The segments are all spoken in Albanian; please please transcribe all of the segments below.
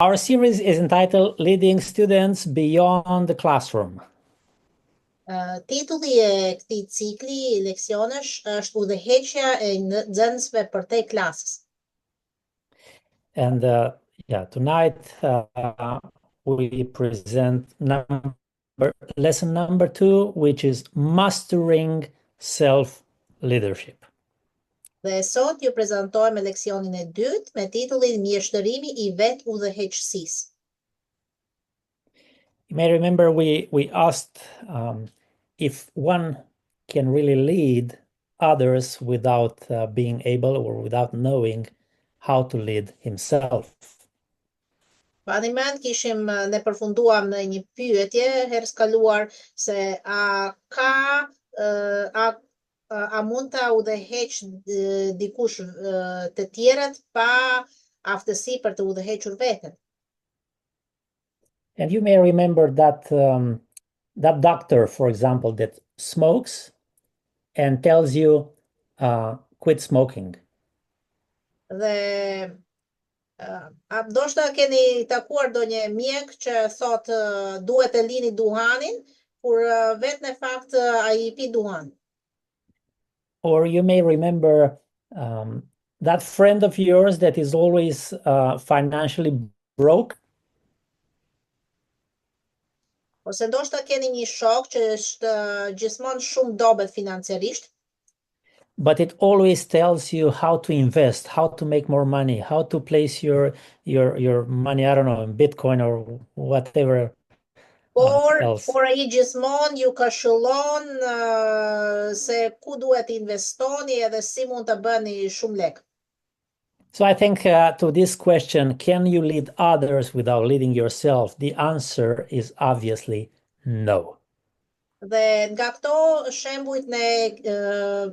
Our series is entitled Leading Students Beyond the Classroom. Titulli e këtij cikli leksionesh është udhëheqja e nxënësve përtej klasës. And tonight we present lesson number 2, which is Mastering Self-Leadership. Dhe sot ju prezantojmë leksionin e dytë me titullin Mjeshtërimi I vetë udhëheqësisë. You may remember we asked if one can really lead others without being able or without knowing how to lead himself. Ne përfunduam në një pyetje herë kaluar se a mund ta udhëheq dikush të tjerët pa aftësi për të udhëhequr veten. And you may remember that that doctor, for example, that smokes and tells you quit smoking. Dhe ndoshta keni takuar ndonjë mjek që thot duhet të lini duhanin, kur vetë në fakt ai pi duhan. Or you may remember that friend of yours that is always financially broke. Ose ndoshta keni një shok që është gjithmonë shumë dobët financiarisht. But it always tells you how to invest, how to make more money, how to place your money, I don't know, in Bitcoin or whatever else. Por ai gjithmonë ju këshillon se ku duhet investoni edhe si mund të bëni shumë lek. So I think to this question, can you lead others without leading yourself? The answer is obviously no. Dhe nga këto shembujt ne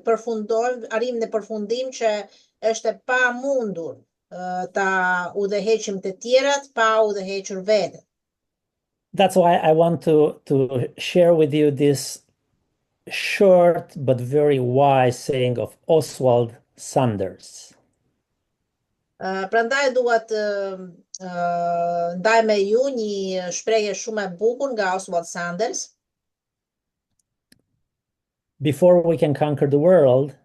përfundojmë, arrim në përfundim që është e pamundur ta udhëheqim të tjerat pa udhëhequr veten. That's why I want to share with you this short but very wise saying of Oswald Sanders. Prandaj dua të ndaj me ju një shprehje shumë e bukur nga Oswald Sanders. Before we can conquer the world,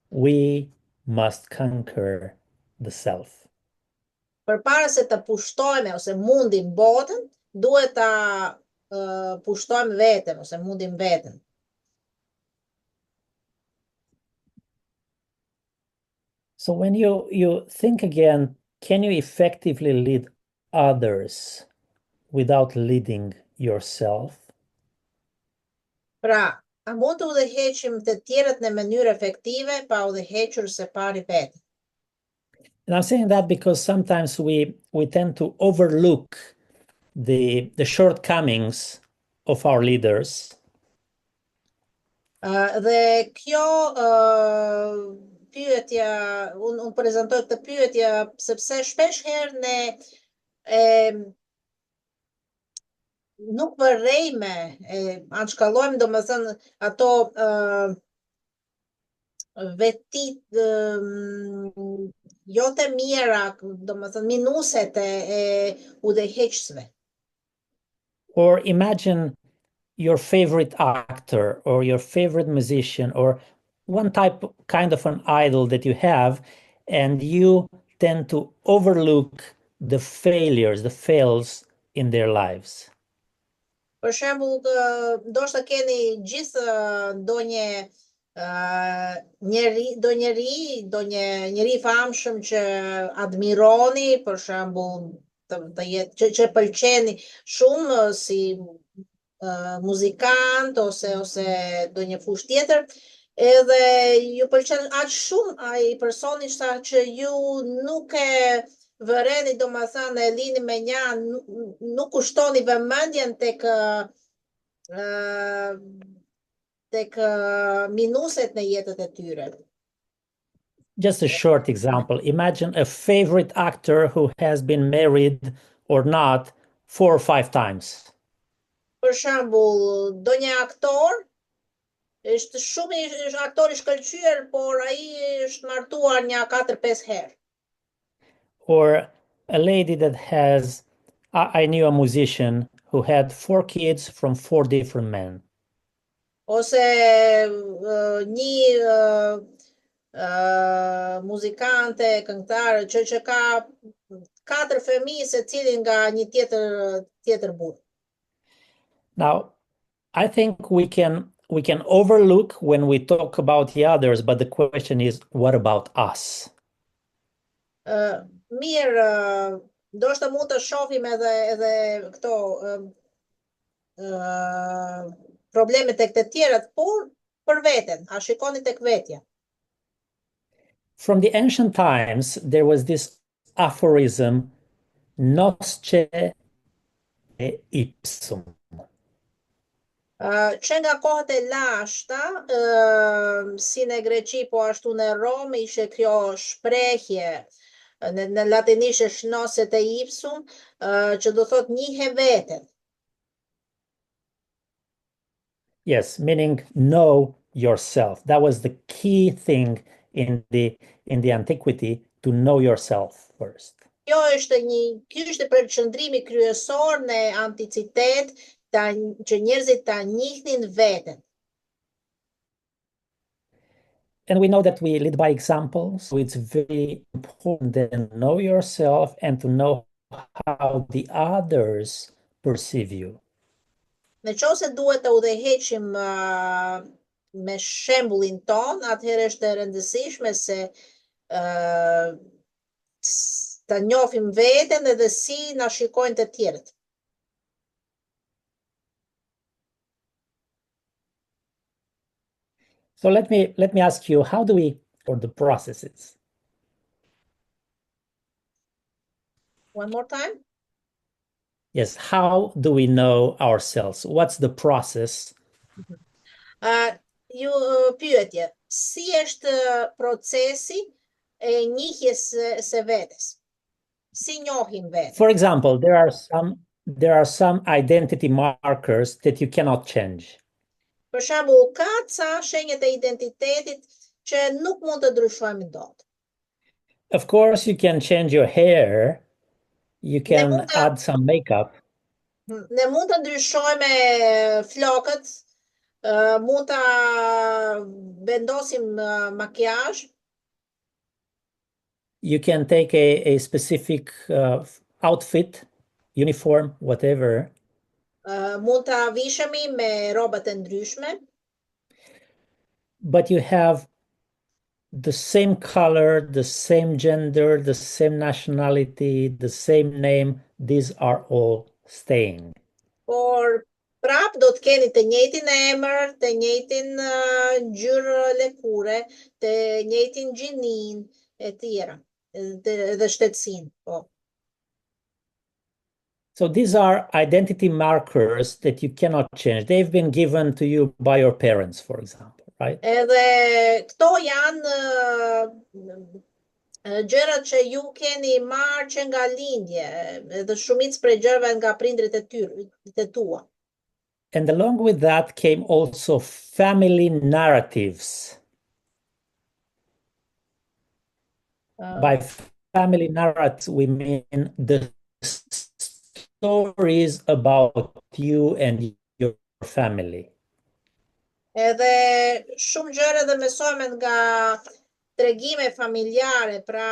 we must conquer the self. Përpara se të pushtojmë ose mundim botën, duhet ta pushtojmë veten ose mundim veten. So when you think again, can you effectively lead others without leading yourself? Pra, a mund të udhëheqim të tjerët në mënyrë efektive pa udhëhequr së pari veten? And I'm saying that because sometimes we tend to overlook the shortcomings of our leaders. Dhe kjo pyetja, unë prezantoj këtë pyetje sepse shpesh herë ne nuk vërejme, anshkallojmë domethënë ato vetit jo të mira, domethënë minuset e udhëheqësve. Or imagine your favorite actor or your favorite musician or one kind of an idol that you have, and you tend to overlook the fails in their lives. Për shembull, ndoshta keni gjithë ndonjë njeri famshëm që admironi, për shembull, që pëlqeni shumë si muzikant ose ndonjë fushë tjetër, edhe ju pëlqen aq shumë ai personi sa që ju nuk e vëreni, domethënë e lini me nja, nuk kushtoni vëmendjen tek minuset në jetët e tyre. Just a short example. Imagine a favorite actor who has been married or not 4 or 5 times. Për shembull, ndonjë aktor është shumë aktor I shkëlqyer, por ai është martuar një 4-5 herë. Or a lady that has, I knew a musician who had 4 kids from 4 different men. Ose një muzikante, këngëtar që ka 4 fëmijë se cilin nga një tjetër burr. Now, I think we can overlook when we talk about the others, but the question is, what about us? Mirë, ndoshta mund të shohim edhe këto problemet tek të tjerat, por për veten, a shikoni tek vetja. From the ancient times, there was this aphorism, nosce ipsum. Që nga kohët e lashta, si në Greqi, po ashtu në Rom, ishe kjo shprehje, në latinisht është noset e ipsum, që do thot njihe veten. Yes, meaning know yourself. That was the key thing in the antiquity, to know yourself first. Ky është përqendrimi kryesor në anticitet, që njerëzit ta njihnin veten. And we know that we lead by example, so it's very important to know yourself and to know how the others perceive you. Në qoftë se duhet të udhëheqim me shembullin ton, atëherë është e rëndësishme se ta njohim veten edhe si na shikojnë të tjerët. So let me ask you, how do we, or the processes? One more time. Yes, how do we know ourselves? What's the process? Ju pyetje, si është procesi e njihjes së vetes? Si njohim veten? For example, there are some identity markers that you cannot change. Për shembull, ka ca shenjat e identitetit që nuk mund të ndryshojmë dot. Of course, you can change your hair, you can add some makeup. Ne mund të ndryshojmë flokët, mund ta vendosim makiazh. You can take a specific outfit, uniform, whatever. Mund ta vishemi me rrobat e ndryshme. But you have the same color, the same gender, the same nationality, the same name. These are all staying. Por prap do të keni të njëjtin emër, të njëjtin ngjyrë lëkure, të njëjtin gjinin e tjera, dhe shtetësinë, po. So these are identity markers that you cannot change. They've been given to you by your parents, for example, right? Edhe këto janë gjërat që ju keni marrë që nga lindje, edhe shumicë prej gjërave nga prindrit e tua. And along with that came also family narratives. By family narratives, we mean the stories about you and your family. Edhe shumë gjëra dhe mësojmë nga tregime familjare, pra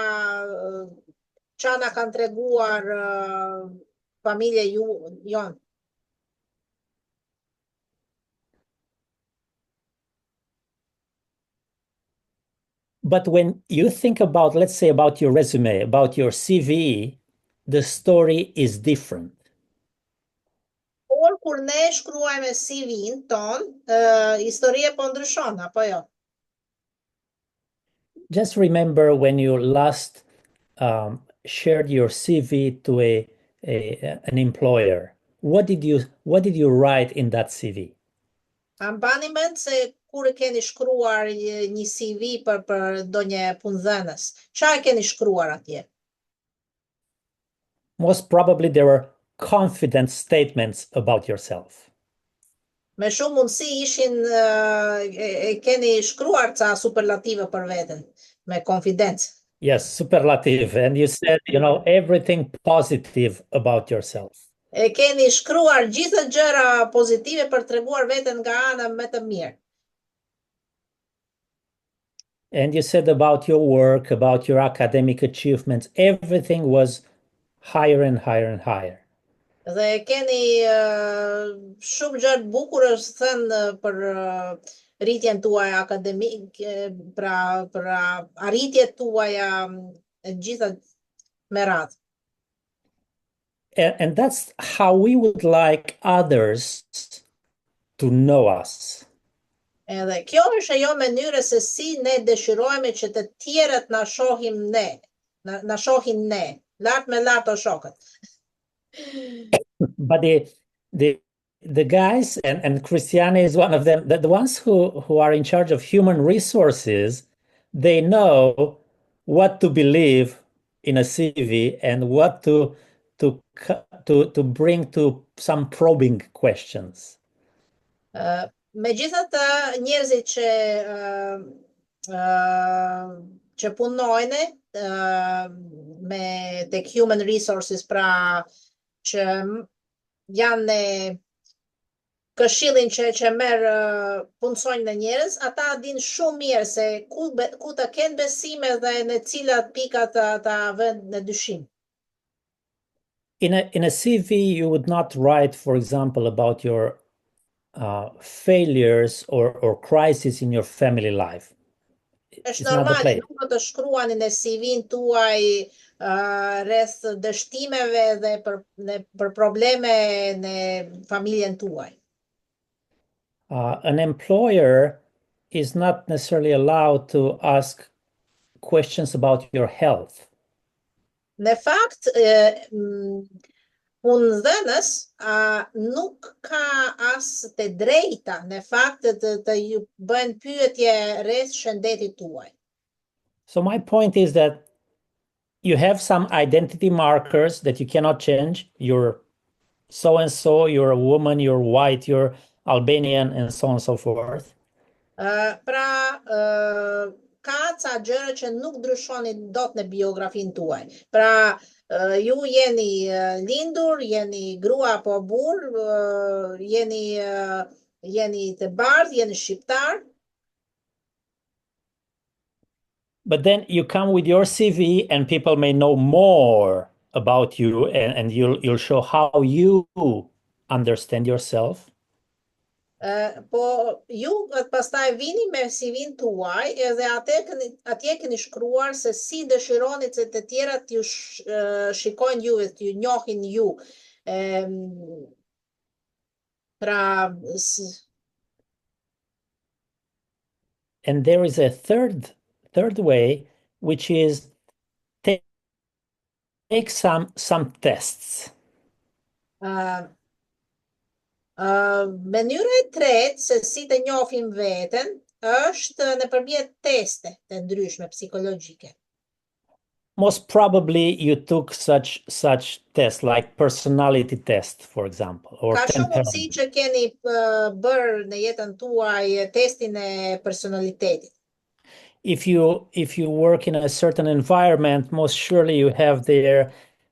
çfarë na kanë treguar familja jonë. But when you think about, let's say, about your resume, about your CV, the story is different. Por kur ne shkruajmë CV-n ton, historia po ndryshon, apo jo? Just remember when you last shared your CV to an employer. What did you write in that CV? A mbani mend se kur e keni shkruar një CV për ndonjë punëdhënës, çfarë keni shkruar atje? Most probably there were confident statements about yourself. Me shumë mundësi ishin keni shkruar ca superlative për veten, me konfidencë. Yes, superlative. And you said, everything positive about yourself. E keni shkruar gjithë gjëra pozitive për treguar veten nga ana më të mirë. And you said about your work, about your academic achievements, everything was higher and higher and higher. Dhe keni shumë gjë të bukura është thënë për rritjen tuaj akademike, për arritjet tuaja e gjitha me radhë. And that's how we would like others to know us. Edhe kjo është ajo mënyra se si ne dëshirojmë që të tjerët na shohim ne, na shohin ne, lart me lart o shokët. But the guys, and Christiane is one of them, the ones who are in charge of human resources, they know what to believe in a CV and what to bring to some probing questions. Megjithatë, njerëzit që punojnë me tek human resources, pra që janë në këshillin që merr punësojnë në njerëz, ata dinë shumë mirë se ku të kenë besime dhe në cilat pika ta vënë në dyshim. In a CV, you would not write, for example, about your failures or crisis in your family life. Është It's not the normal, place. nuk do të shkruani në CV-n tuaj rreth dështimeve dhe për probleme në familjen tuaj. An employer is not necessarily allowed to ask questions about your health. Në fakt, punëdhënës nuk ka as të drejta në fakt të ju bën pyetje rreth shëndetit tuaj. So my point is that you have some identity markers that you cannot change. You're so and so, you're a woman, you're white, you're Albanian, and so on and so forth. Ka ca gjëra që nuk ndryshoni dot në biografinë tuaj. Pra, ju jeni lindur, jeni grua apo burr, jeni të bardhë, jeni shqiptar. But then you come with your CV and people may know more about you and you'll show how you understand yourself. Po ju pastaj vini me CV-n tuaj edhe atje keni shkruar se si dëshironi që të tjerat t'ju shikojnë juve, t'ju njohin ju. Pra, And there is a third way, which is take some tests. Mënyra e tretë se si të njohim veten është nëpërmjet teste të ndryshme psikologjike. Most probably you took such tests like personality test, for example, or Ka shumë mundësi temperament. që keni bërë në jetën tuaj testin e personalitetit. If you work in a certain environment, most surely you have their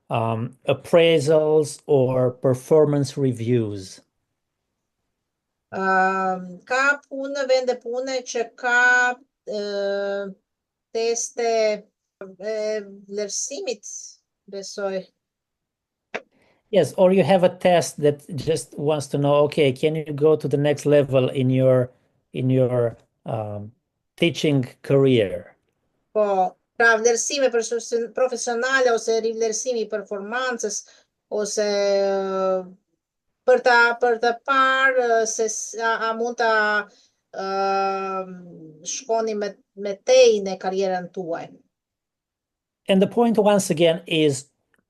appraisals or performance reviews. Ka punë, vende pune që ka teste vlerësimit, besoj. Yes, or you have a test that just wants to know, okay, can you go to the next level in your teaching career? Po, pra vlerësime profesionale ose rivlerësimi i performancës ose për të parë se a mund ta shkoni me tej në karrierën tuaj. And the point once again is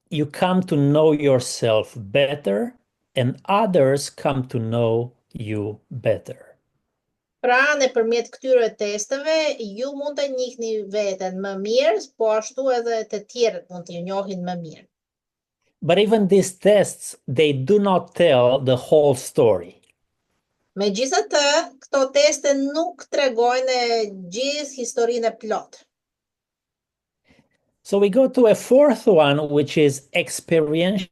you come to know yourself better and others come to know you better. Pra, nëpërmjet këtyre testeve, ju mund të njihni veten më mirë, po ashtu edhe të tjerët mund t'ju njohin më mirë. But even these tests, they do not tell the whole story. Megjithatë, këto teste nuk tregojnë gjithë historinë e plotë. So we go to a fourth one, which is experiential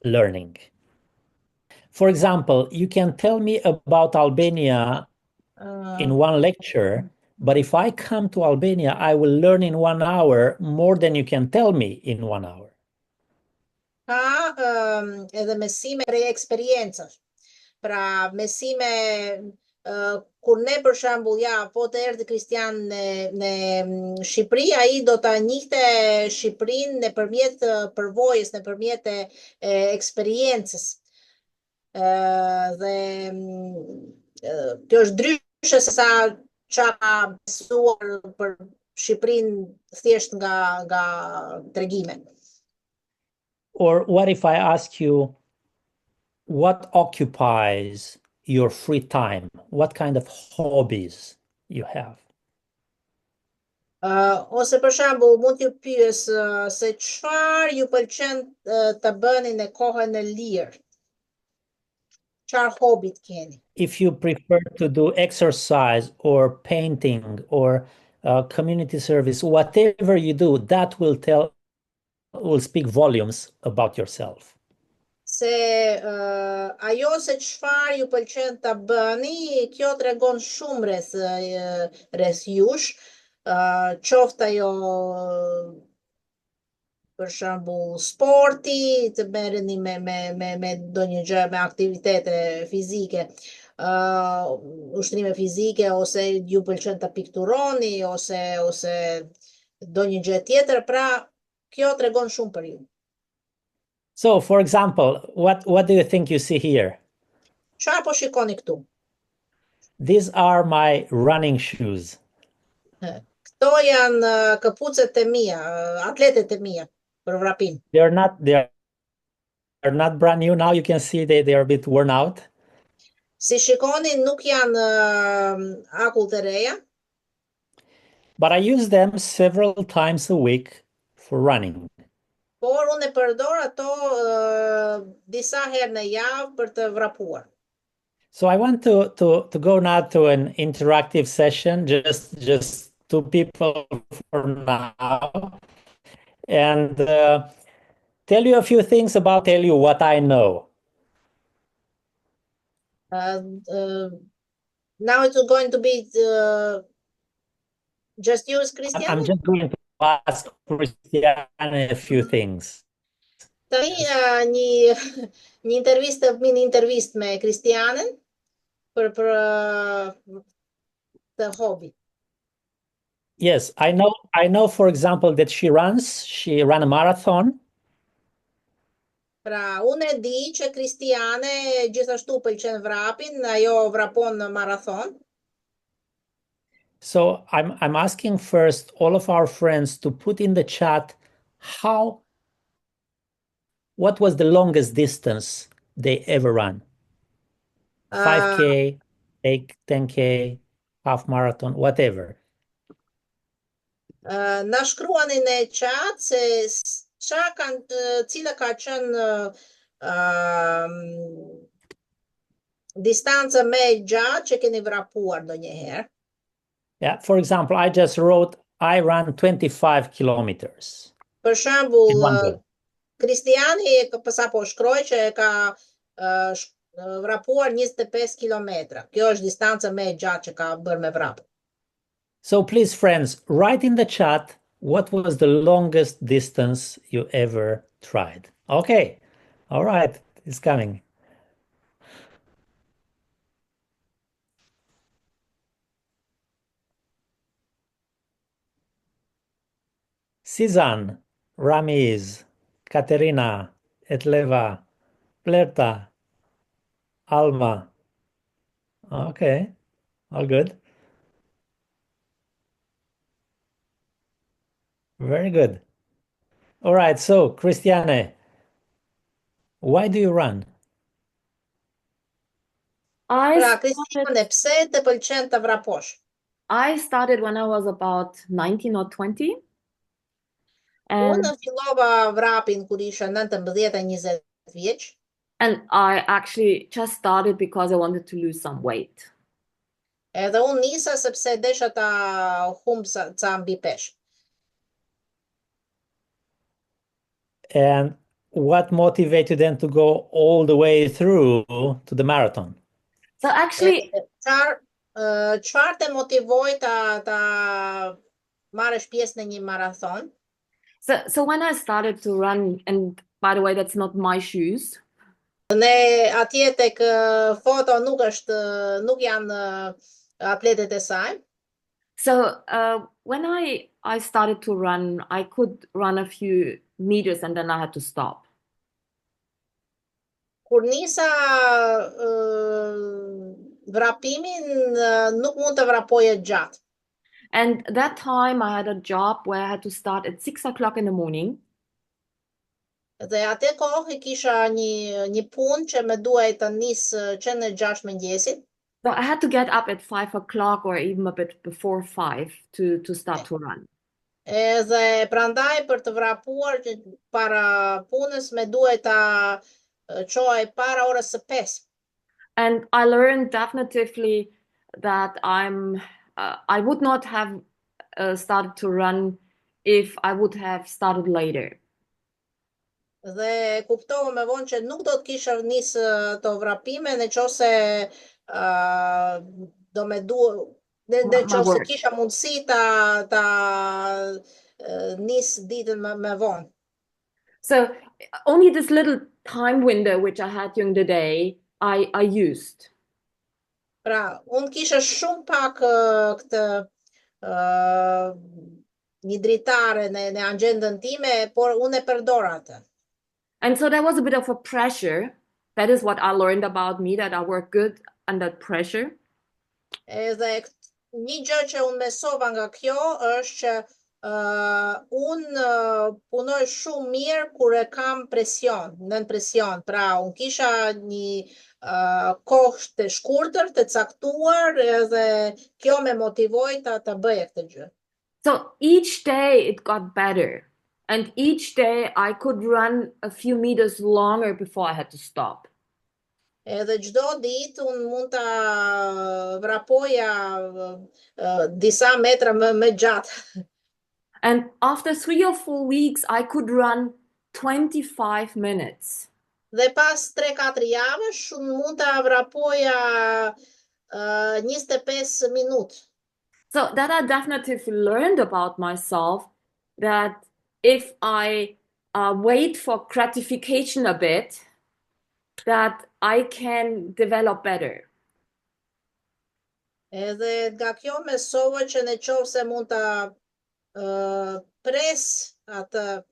learning. For example, you can tell me about Albania Uh, in one lecture, but if I come to Albania, I will learn in 1 hour more than you can tell me in 1 hour. Ka edhe mesime prej eksperiencës. Pra mesime kur ne për shembull po të erdhi Kristian në Shqipëri, ai do ta njihte Shqipërinë nëpërmjet përvojës, nëpërmjet eksperiencës. Dhe kjo është ndryshe se sa çka ka besuar për Shqipërinë thjesht nga tregime. Or what if I ask you, what occupies your free time? What kind of hobbies you have? Ose për shembull, mund t'ju pyes se çfarë ju pëlqen të bëni në kohën e lirë? Çfarë hobi të keni? If you prefer to do exercise or painting or community service, whatever you do, that will speak volumes about yourself. Se ajo se çfarë ju pëlqen ta bëni, kjo tregon shumë rreth jush, qoftë ajo për shembull sporti, të merreni me ndonjë gjë, me aktivitete fizike, ushtrime fizike, ose ju pëlqen të pikturoni, ose ndonjë gjë tjetër, pra kjo tregon shumë për ju. So, for example, what do you think you see here? Çfarë po shikoni këtu? These are my running shoes. Këto janë këpucet e mia, atletet e mia për vrapim. They're not brand new now. You can see they are a bit worn out. Si shikoni, nuk janë akull të reja, But I use them several times a week for running. por unë e përdor ato disa herë në javë për të vrapuar. So I want to go now to an interactive session, just two people for now, and tell you a few things tell you what I know. Now it's going to be just you, Christian? I'm just going to ask Christiane a few things. Tani një intervistë me Kristianën për të hobi. Yes, I know, for example, that she ran a marathon. Pra, unë e di që Kristiane gjithashtu pëlqen vrapin, ajo vrapon në marathon. So I'm asking first all of our friends to put in the chat what was the longest distance they ever ran? 5K, 10K, half marathon, whatever. Na shkruani në chat se cila ka qenë distanca më e gjatë që keni vrapuar ndonjëherë. Yeah, for example, I just wrote I ran 25 kilometers. Për shembull, Kristiani sapo shkroi që e ka vrapuar 25 kilometra. Kjo është distanca më e gjatë që ka bërë me vrap. So please, friends, write in the chat what was the longest distance you ever tried. Okay. All right. It's coming. Sizan, Ramiz, Katerina, Etleva, Plerta, Alma. Okay. All good. Very good. All right. So, Christiane, why do you run? Pra, Kristiane, pse të pëlqen të vraposh? I started when I was about 19 or 20. Unë fillova vrapin kur isha 19-20 vjeç. And I actually just started because I wanted to lose some weight. Edhe unë nisa sepse desha ta humb ca mbi peshë. And what motivated you then to go all the way through to the marathon? So actually, Çfarë të motivoi ta marrësh pjesë në një marathon? so when I started to run, and by the way, that's not my shoes. Ne atje tek foto nuk janë atletet e saj. So when I started to run, I could run a few meters and then I had to stop. Kur nisa vrapimin, nuk mund të vrapoje gjatë. And that time I had a job where I had to start at 6 o'clock in the morning. Dhe atë kohë kisha një punë që më duhej të nis që në 6 mëngjesit. So I had to get up at 5 o'clock or even a bit before 5 to start to run. Edhe prandaj për të vrapuar para punës më duhej ta çohej para orës së 5. And I learned definitively that I would not have started to run if I would have started later. Dhe kuptova më vonë që nuk do të kisha nis të vrapime nëse do me nëse kisha mundësi ta nis ditën më vonë. So only this little time window which I had during the day, I used. Pra, unë kisha shumë pak këtë një dritare në agendën time, por unë e përdor atë. And so there was a bit of a pressure. That is what I learned about me, that I work good under pressure. Edhe një gjë që unë mësova nga kjo është që unë punoj shumë mirë kur e kam presion, nën presion. Pra, unë kisha një kohë të shkurtër, të caktuar, edhe kjo me motivoi ta bëja këtë gjë. So each day it got better. And each day I could run a few meters longer before I had to stop. Edhe çdo ditë unë mund ta vrapoja disa metra më gjatë. And after 3 or 4 weeks, I could run 25 minutes. Dhe pas 3-4 javësh unë mund ta vrapoja 25 minutë. So that I definitely learned about myself, that if I wait for gratification a bit, that I can develop better. Edhe nga kjo mësova që nëse mund ta pres atë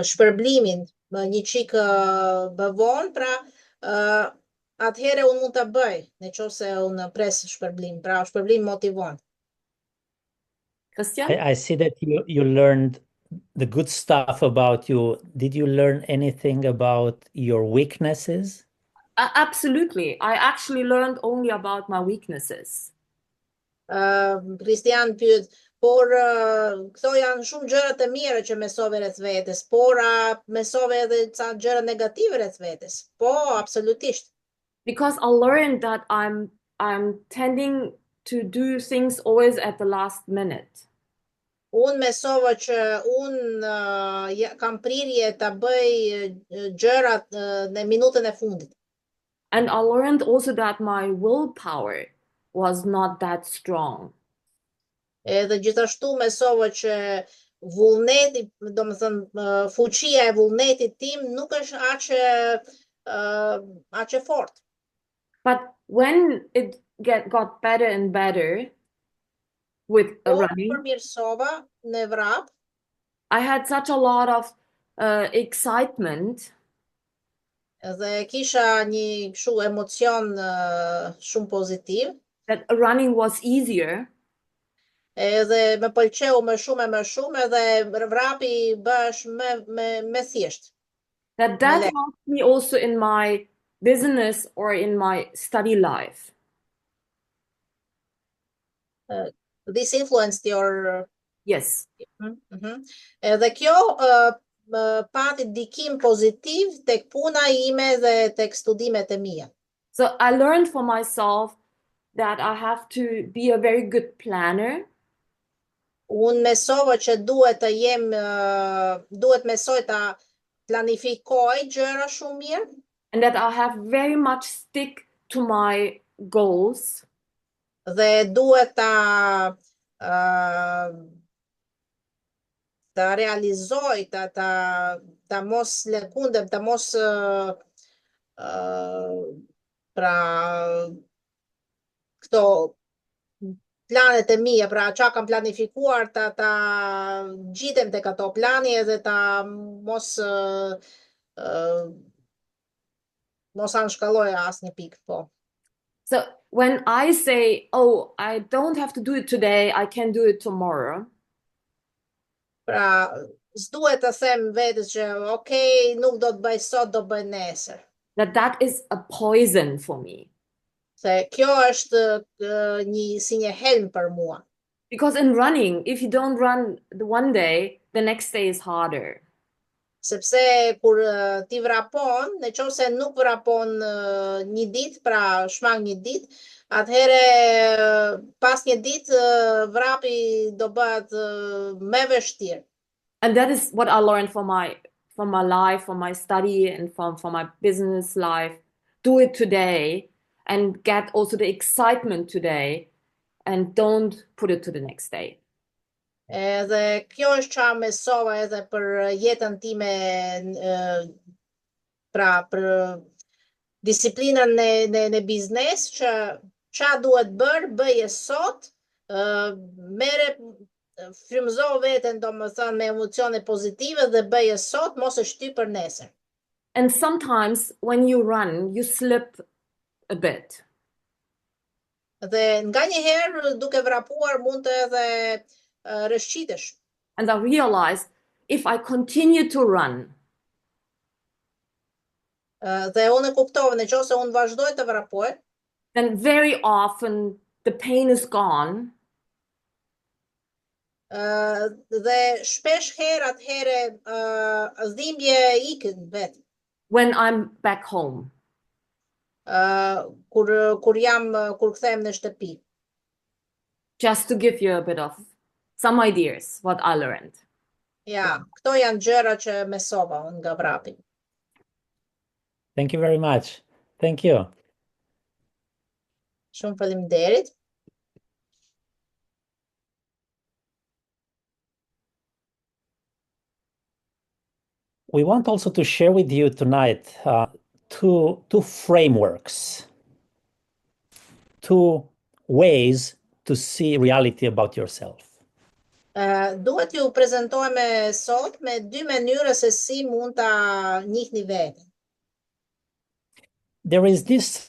shpërblimin një çik më vonë, pra atëherë unë mund ta bëj nëse unë pres shpërblim, pra shpërblim motivon. Christian? I see that you learned the good stuff about you. Did you learn anything about your weaknesses? Absolutely. I actually learned only about my weaknesses. Kristian pyet, por këto janë shumë gjëra të mira që mësove rreth vetes, por mësove edhe ca gjëra negative rreth vetes. Po, absolutisht. Because I learned that I'm tending to do things always at the last minute. Unë mësova që unë kam prirje ta bëj gjërat në minutën e fundit. And I learned also that my willpower was not that strong. Edhe gjithashtu mësova që vullneti, domethënë fuqia e vullnetit tim nuk është aq e fortë. But when it got better and better with running, Përmirësova në vrap, I had such a lot of excitement. Dhe kisha një kështu emocion shumë pozitiv. That running was easier. Edhe më pëlqeu më shumë edhe vrapi bësh më thjesht. That helped me also in my business or in my study life. This influenced your... Yes. Edhe kjo pati ndikim pozitiv tek puna ime dhe tek studimet e mia. So I learned for myself that I have to be a very good planner. Unë mesova që duhet mesoj ta planifikoj gjëra shumë mirë And that I have very much stick to my goals. dhe duhet ta realizoj, ta mos lëkundem, ta mos pra këto planet e mia, pra çka kam planifikuar, ta gjitem tek ato plani edhe ta mos anshkalloj asnjë pikë, po. So when I say, oh, I don't have to do it today, I can do it tomorrow. Pra, s'duhet të them vetes që okay, nuk do të bëj sot, do bëj nesër. That is a poison for me. Se kjo është si një helm për mua. Because in running, if you don't run the one day, the next day is harder. Sepse kur ti vrapon, nëse nuk vrapon një ditë, pra shmang një ditë, atëherë pas një ditë vrapi do bëhet më vështirë. And that is what I learned from my life, from my study, and from my business life. Do it today and get also the excitement today, and don't put it to the next day. Edhe kjo është çfarë mësova edhe për jetën time, pra për disiplinën në biznes, që çfarë duhet bërë, bëje sot, merre, frymëzo veten, domethënë me emocione pozitive dhe bëje sot, mos e shty për nesër. And sometimes when you run, you slip a bit. Dhe nganjëherë duke vrapuar mund të edhe rrëshqitesh. And I realized if I continue to run, Dhe unë e kuptova, nëse unë vazhdoj të vrapoj, then very often the pain is gone. Dhe shpesh herë atëherë dhimbje ikën vetë. When I'm back home. Kur kthehem në shtëpi. Just to give you a bit of some ideas what I learned. Ja, këto janë gjëra që mësova unë nga vrapi. Thank you very much. Thank you. Shumë faleminderit. We want also to share with you tonight two frameworks, two ways to see reality about yourself. Duhet ju prezantojmë sot me dy mënyra se si mund ta njihni veten. There is this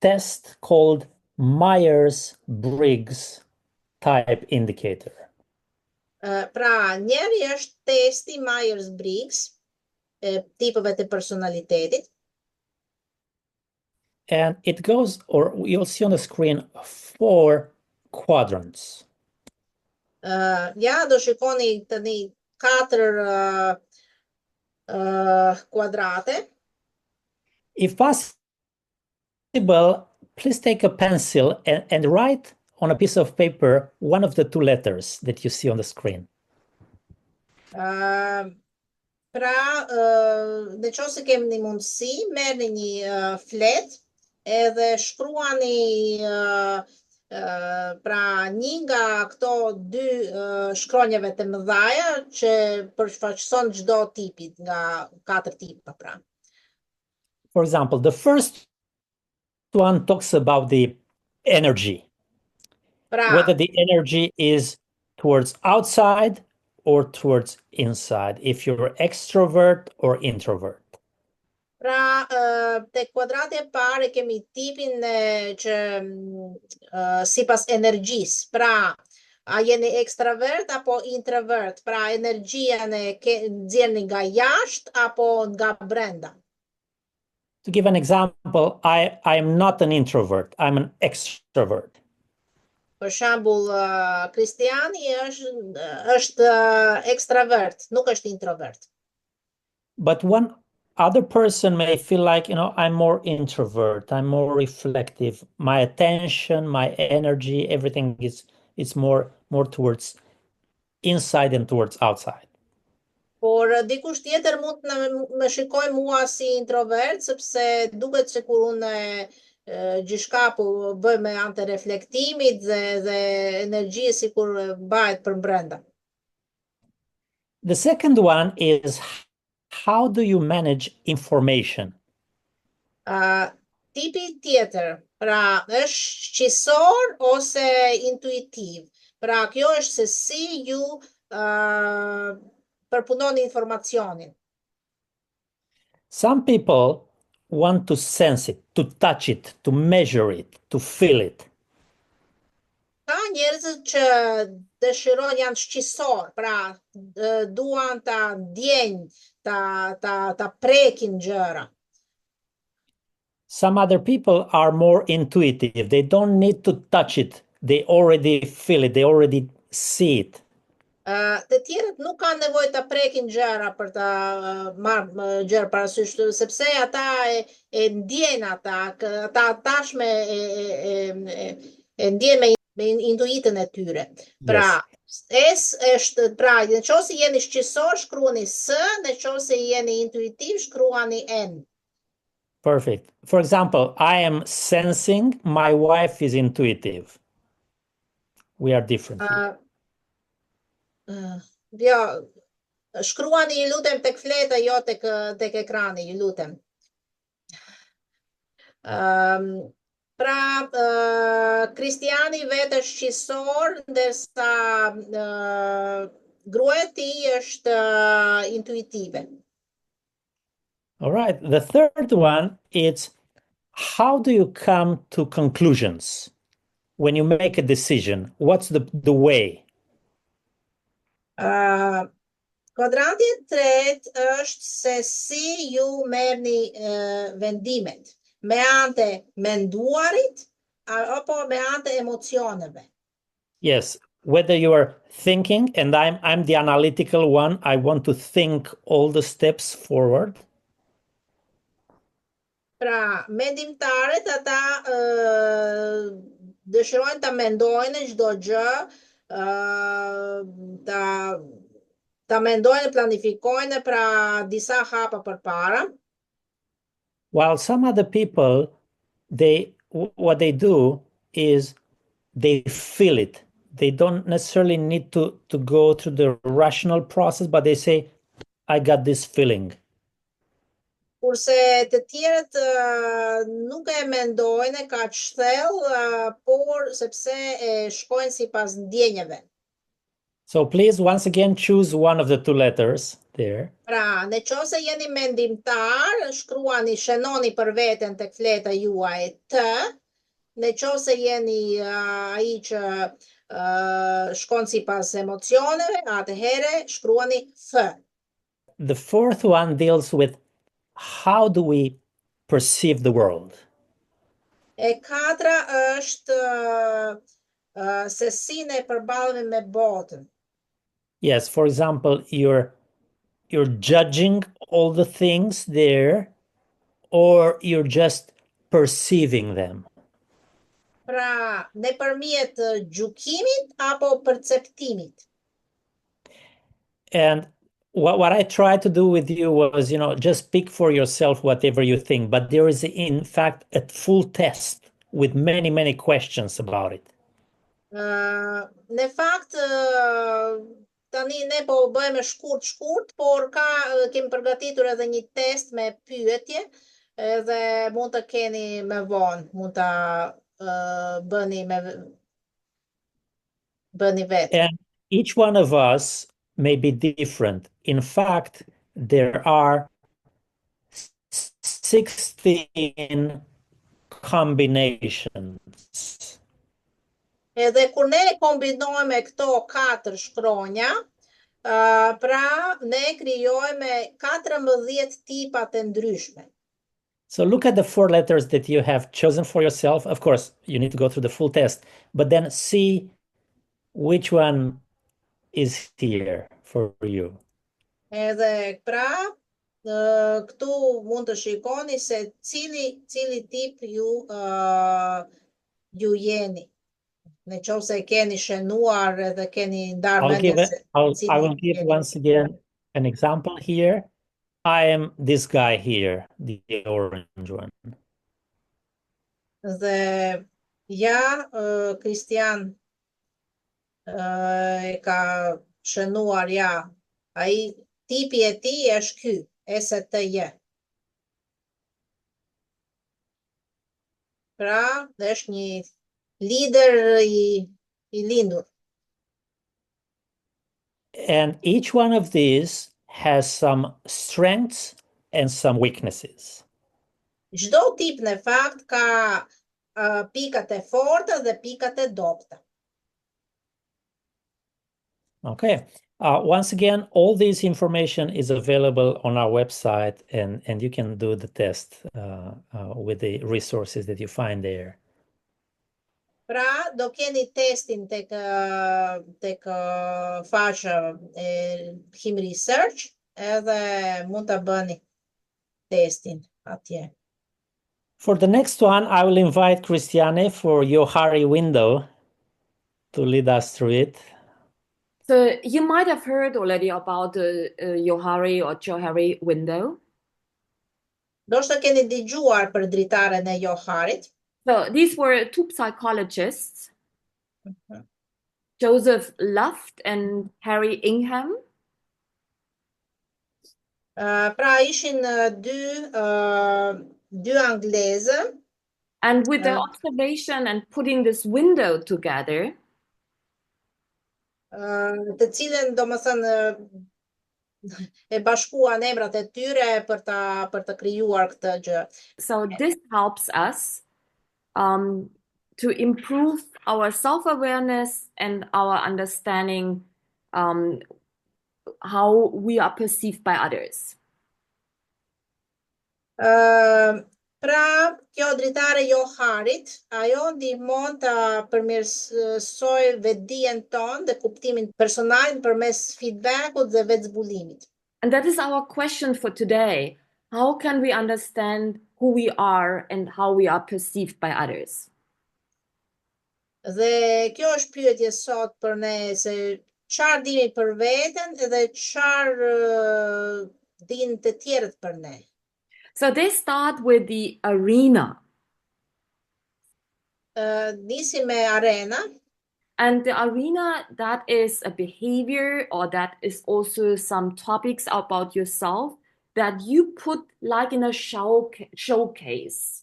test called Myers-Briggs type indicator. Pra, njëri është testi Myers-Briggs, tipeve të personalitetit. And it goes, or you'll see on the screen, 4 quadrants. Ja, do shikoni tani 4 kuadrate. If possible, please take a pencil and write on a piece of paper one of the 2 letters that you see on the screen. Pra, nëse kemi mundësi, merrni një flet edhe shkruani pra një nga këto 2 shkronjave të mëdhaja që përfaqëson çdo tipit nga 4 tipa, pra. For example, the first one talks about the energy. Pra, Whether the energy is towards outside or towards inside, if you're extrovert or introvert. Pra, te kuadrati e parë kemi tipin që sipas energjisë. Pra, a jeni ekstravert apo introvert? Pra, energjia nxjerrni nga jashtë apo nga brenda? To give an example, I am not an introvert, I'm an extrovert. Për shembull, Kristiani është ekstravert, nuk është introvert. But one other person may feel like, I'm more introvert, I'm more reflective. My attention, my energy, everything is more towards inside and towards outside. Por dikush tjetër mund të më shikoj mua si introvert, sepse duket sikur unë gjithçka po bëj me anë të reflektimit dhe energjisë sikur bëhet për brenda. The second one is how do you manage information? Tipi tjetër, pra është shqisor ose intuitiv. Pra kjo është se si ju përpunoni informacionin. Some people want to sense it, to touch it, to measure it, to feel it. Ka njerëzit që dëshirojnë janë shqisor, pra duan ta ndjenjë, ta prekin gjëra. Some other people are more intuitive. They don't need to touch it. They already feel it. They already see it. Të tjerët nuk kanë nevojë ta prekin gjëra për ta marrë gjëra parasysh, sepse ata e ndjejnë ata tashme e ndjejnë me intuitën e tyre. Pra, Yes. pra, nëse jeni shqisor, shkruani S, nëse jeni intuitiv, shkruani N. Perfect. For example, I am sensing, my wife is intuitive. We are different here. Jo, shkruani, ju lutem, tek fleta, jo tek ekrani, ju lutem. Pra, Kristiani vetë është shqisor, ndërsa gruaja e tij është intuitive. All right. The third one is how do you come to conclusions when you make a decision? What's the way? Kvadranti i tretë është se si ju merrni vendimet, me anë të menduarit apo me anë të emocioneve. Yes, whether you are thinking, and I'm the analytical one, I want to think all the steps forward. Pra, mendimtarët ata dëshirojnë ta mendojnë çdo gjë, ta mendojnë, planifikojnë pra disa hapa përpara. While some other people, what they do is they feel it. They don't necessarily need to go through the rational process, but they say, I got this feeling. Kurse të tjerët nuk e mendojnë kaq thellë, por sepse e shkojnë sipas ndjenjave. So please, once again, choose one of the two letters there. Pra, nëse jeni mendimtar, shkruani, shënoni për veten tek fleta juaj T. Nëse jeni ai që shkon sipas emocioneve, atëherë shkruani F. The fourth one deals with how do we perceive the world? E katra është se si ne përballemi me botën. Yes, for example, you're judging all the things there, or you're just perceiving them. Pra, nëpërmjet gjykimit apo perceptimit. And what I tried to do with you was, just pick for yourself whatever you think. But there is, in fact, a full test with many, many questions about it. Në fakt, tani ne po bëjmë shkurt, por kemi përgatitur edhe një test me pyetje, edhe mund të keni me vonë, mund ta bëni vetë. And each one of us may be different. In fact, there are 16 combinations. Edhe kur ne kombinojmë këto 4 shkronja, pra ne krijojmë 14 tipa të ndryshme. So look at the 4 letters that you have chosen for yourself. Of course, you need to go through the full test, but then see which one is here for you. Edhe pra, këtu mund të shikoni se cili tip ju jeni. Në qovë se keni shënuar dhe keni ndarë mendje se I cili will give jeni. once again an example here. I am this guy here, the orange one. Dhe ja, Kristian e ka shënuar, ja, ai tipi e ti është ky, STJ. Pra, dhe është një lider i lindur. And each one of these has some strengths and some weaknesses. Çdo tip në fakt ka pikat e forta dhe pikat e dobta. Okay. Once again, all this information is available on our website, and you can do the test with the resources that you find there. Pra, do keni testin tek faqja e Him Research, edhe mund ta bëni testin atje. For the next one, I will invite Christiane for Johari window to lead us through it. So you might have heard already about the Johari or Johari window. Do shta keni dëgjuar për dritaren e Joharit. So these were two psychologists, Joseph Luft and Harry Ingham. Pra ishin dy anglezë. And with their observation and putting this window together, Të cilën domethënë e bashkuan emrat e tyre për të krijuar këtë gjë. so this helps us to improve our self-awareness and our understanding how we are perceived by others. Pra, kjo dritare Joharit, ajo ndihmon të përmirësoj vetdijen tonë dhe kuptimin personal përmes feedbackut dhe vetëzbulimit. And that is our question for today. How can we understand who we are and how we are perceived by others? Dhe kjo është pyetje sot për ne, se çfarë dini për veten dhe çfarë dinë të tjerët për ne. So they start with the arena. Nisi me arena. And the arena, that is a behavior, or that is also some topics about yourself that you put like in a showcase.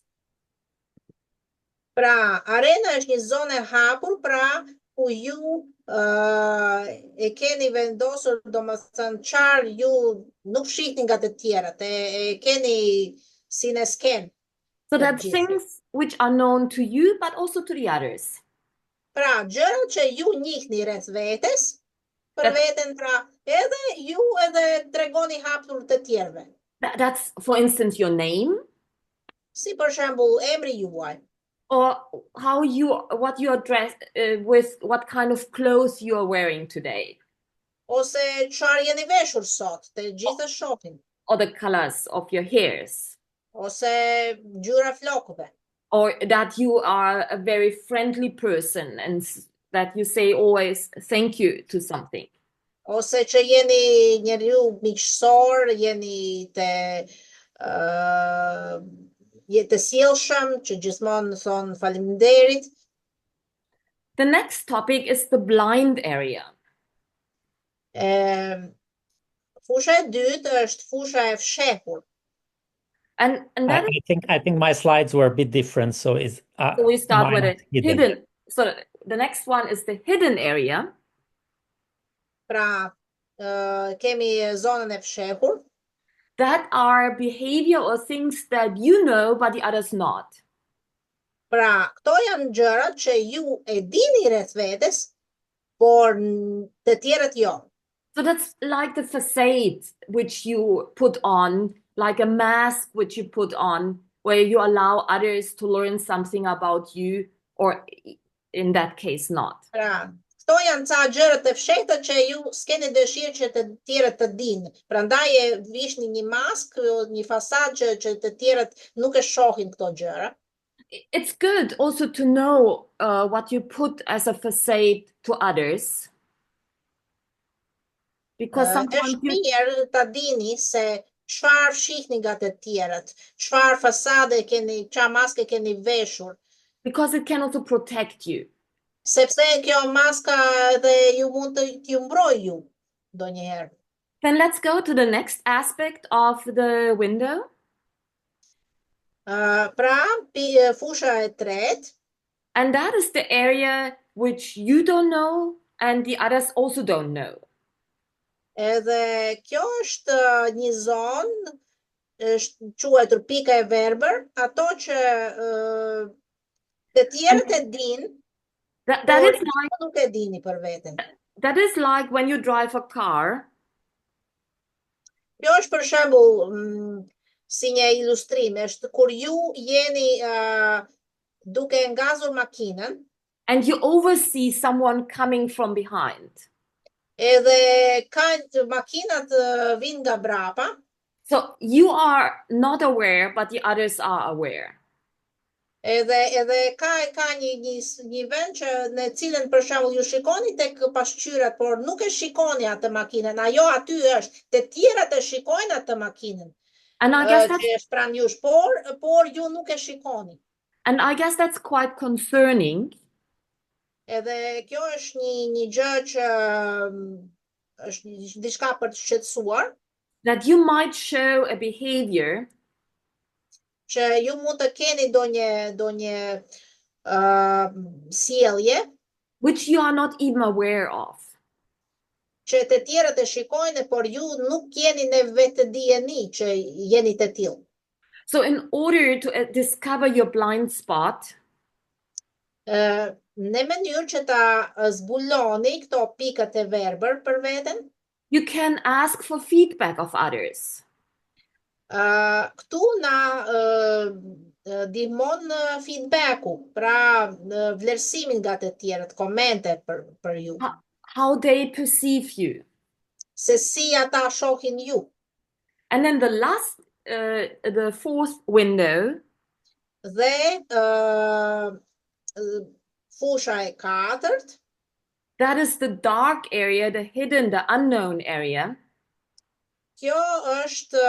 Pra, arena është një zonë e hapur, pra, ku ju e keni vendosur, domethënë çfarë ju nuk shihni nga të tjerat, e keni si në sken. So that things which are known to you, but also to the others. Pra, gjërat që ju njihni rreth vetes, për veten, pra, edhe ju edhe tregoni hapur të tjerëve. That's, for instance, your name. Si për shembull, emri juaj. Or what you are dressed with, what kind of clothes you are wearing today. Ose çfarë jeni veshur sot, të gjithë shohin. Or the colors of your hairs. Ose ngjyra flokëve. Or that you are a very friendly person and that you say always thank you to something. Ose që jeni njeriu miqësor, jeni të sjellshëm, që gjithmonë thon faleminderit. The next topic is the blind area. Fusha e dytë është fusha e fshehur. And that I think my slides were a bit different, so so we start with a hidden. So the next one is the hidden area. Pra, kemi zonën e fshehur. That are behavior or things that you know, but the others not. Pra, këto janë gjërat që ju e dini rreth vetes, por të tjerët jo. So that's like the facade which you put on, like a mask which you put on, where you allow others to learn something about you, or in that case not. Pra, këto Kto janë ca gjëra të fshehta që ju s'keni dëshirë që të tjerët të dinë. Prandaj e vishni një maskë, një fasadë që të tjerët nuk e shohin këto gjëra. It's good also to know what you put as a facade to others. Because sometimes Është mirë ta dini se çfarë shihni nga të tjerët, çfarë fasade keni, çfarë maske keni veshur. because it can also protect you. Sepse kjo maska dhe ju mund të t'ju mbroj ju ndonjëherë. Then let's go to the next aspect of the window. Pra, fusha e tretë, And that is the area which you don't know and the others also don't know. edhe kjo është një zonë, është quajtur pika e verbër, ato që të tjerët e dinë, That por is ju like nuk e dini për veten. that is like when you drive a car Kjo është për shembull si një ilustrim, është kur ju jeni duke ngazur makinën, and you oversee someone coming from behind. edhe ka makinat vinë nga brapa, So you are not aware, but the others are aware. edhe ka një vend që në cilën për shembull ju shikoni tek pasqyrat, por nuk e shikoni atë makinën, ajo aty është, të tjerat e shikojnë atë makinën. And I guess Që është pranë jush, por ju nuk e shikoni. that's quite concerning. Edhe kjo është një gjë që është diçka për të shqetësuar, That you might show a behavior që ju mund të keni ndonjë sjellje which you are not even aware of. që të tjerët e shikojnë, por ju nuk jeni në vetë dijeni që jeni të tillë. So in order to discover your blind spot, Në mënyrë që ta zbuloni këto pikat e verbër për veten, you can ask for feedback of others. këtu na ndihmon feedbacku, pra vlerësimin nga të tjerët, komente për ju, How they perceive you. se si ata shohin ju. And then the fourth window, Dhe fusha e katërt, that is the dark area, the hidden, the unknown area. kjo është